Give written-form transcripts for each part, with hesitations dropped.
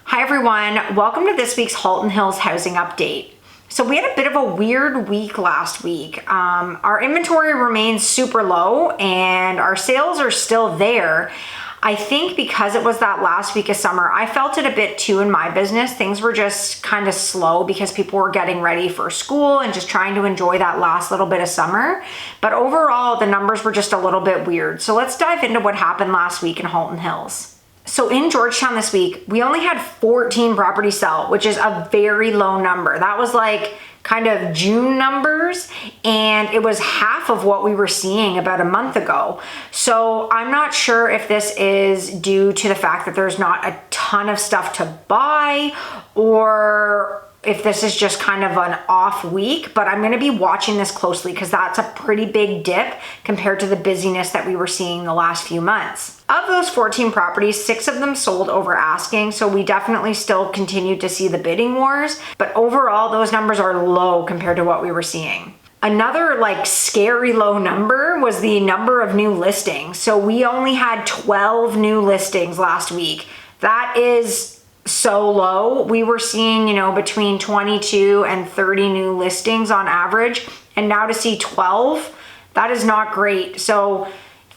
Hi everyone, welcome to this week's Halton Hills housing update. So we had a bit of a weird week last week. Our inventory remains super low and our sales are still there. I think because it was that last week of summer, I felt it a bit too in my business. Things were just kind of slow because people were getting ready for school and just trying to enjoy that last little bit of summer. But overall, the numbers were just a little bit weird. So let's dive into what happened last week in Halton Hills. So in Georgetown this week, we only had 14 properties sell, which is a very low number. That was like kind of June numbers, and it was half of what we were seeing about a month ago. So I'm not sure if this is due to the fact that there's not a ton of stuff to buy, or if this is just kind of an off week, but I'm gonna be watching this closely because that's a pretty big dip compared to the busyness that we were seeing the last few months. Of those 14 properties, 6 of them sold over asking, so we definitely still continue to see the bidding wars, but overall those numbers are low compared to what we were seeing. Another scary low number was the number of new listings. So we only had 12 new listings last week. That is so low. We were seeing, between 22 and 30 new listings on average, and now to see 12, that is not great. So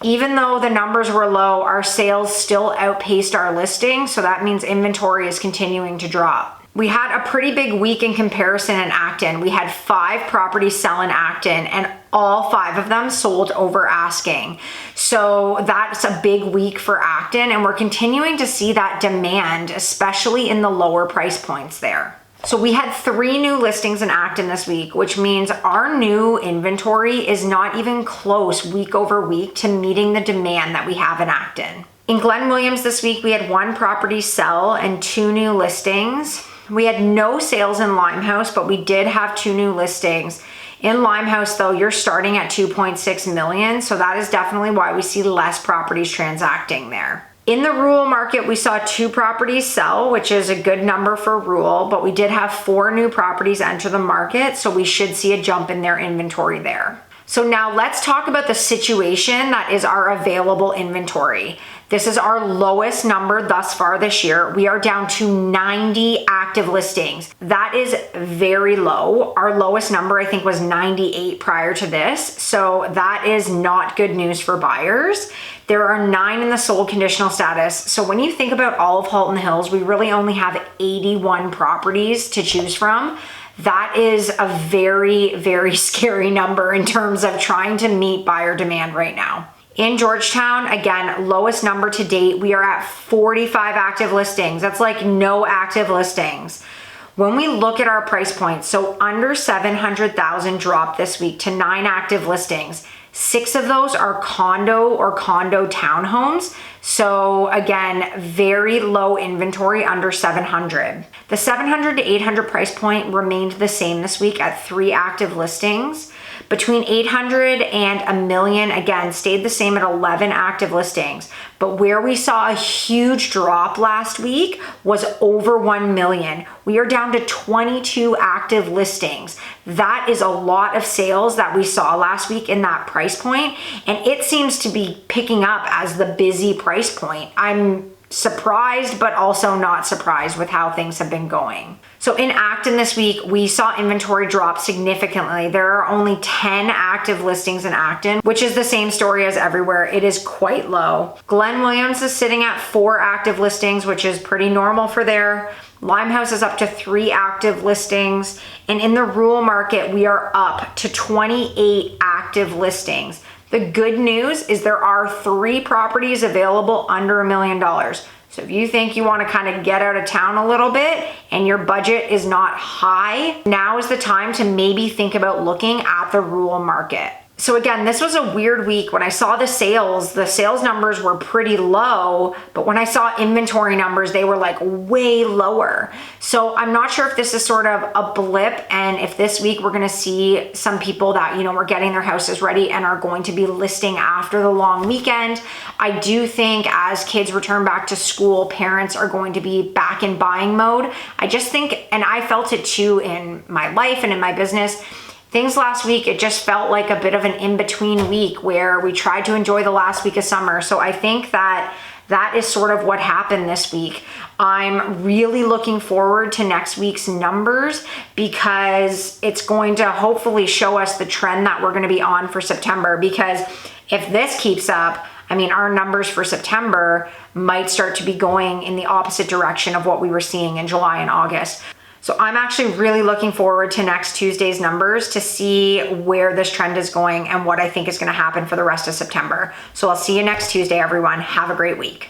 even though the numbers were low, our sales still outpaced our listings, so that means inventory is continuing to drop. We had a pretty big week in comparison in Acton. We had 5 properties sell in Acton, and all 5 of them sold over asking. So that's a big week for Acton, and we're continuing to see that demand, especially in the lower price points there. So we had 3 new listings in Acton this week, which means our new inventory is not even close week over week to meeting the demand that we have in Acton. In Glen Williams this week, we had 1 property sell and 2 new listings. We had no sales in Limehouse, but we did have 2 new listings. In Limehouse though, you're starting at 2.6 million, so that is definitely why we see less properties transacting there. In the rural market, we saw 2 properties sell, which is a good number for rural, but we did have 4 new properties enter the market, so we should see a jump in their inventory there. So now let's talk about the situation that is our available inventory. This is our lowest number thus far this year. We are down to 90 active listings. That is very low. Our lowest number, I think, was 98 prior to this. So that is not good news for buyers. There are 9 in the sold conditional status. So when you think about all of Halton Hills, we really only have 81 properties to choose from. That is a very, very scary number in terms of trying to meet buyer demand right now. In Georgetown, again, lowest number to date, we are at 45 active listings. That's like no active listings. When we look at our price points, so under 700,000 dropped this week to 9 active listings. 6 of those are condo or condo townhomes. So again, very low inventory under 700. The 700 to 800 price point remained the same this week at 3 active listings. Between 800 and a million, again, stayed the same at 11 active listings. But where we saw a huge drop last week was over 1 million. We are down to 22 active listings. That is a lot of sales that we saw last week in that price point, and it seems to be picking up as the busy price point. I'm surprised, but also not surprised with how things have been going. So in Acton this week, we saw inventory drop significantly. There are only 10 active listings in Acton, which is the same story as everywhere. It is quite low. Glen Williams is sitting at 4 active listings, which is pretty normal for there. Limehouse is up to 3 active listings. And in the rural market, we are up to 28 active listings. The good news is there are 3 properties available under $1 million. So if you think you want to kind of get out of town a little bit and your budget is not high, now is the time to maybe think about looking at the rural market. So again, this was a weird week. When I saw the sales numbers were pretty low, but when I saw inventory numbers, they were like way lower. So I'm not sure if this is sort of a blip, and if this week we're gonna see some people that, were getting their houses ready and are going to be listing after the long weekend. I do think as kids return back to school, parents are going to be back in buying mode. I just think, and I felt it too in my life and in my business, things last week, it just felt like a bit of an in-between week where we tried to enjoy the last week of summer. So I think that that is sort of what happened this week. I'm really looking forward to next week's numbers because it's going to hopefully show us the trend that we're going to be on for September. Because if this keeps up, I mean, our numbers for September might start to be going in the opposite direction of what we were seeing in July and August. So I'm actually really looking forward to next Tuesday's numbers to see where this trend is going and what I think is going to happen for the rest of September. So I'll see you next Tuesday, everyone. Have a great week.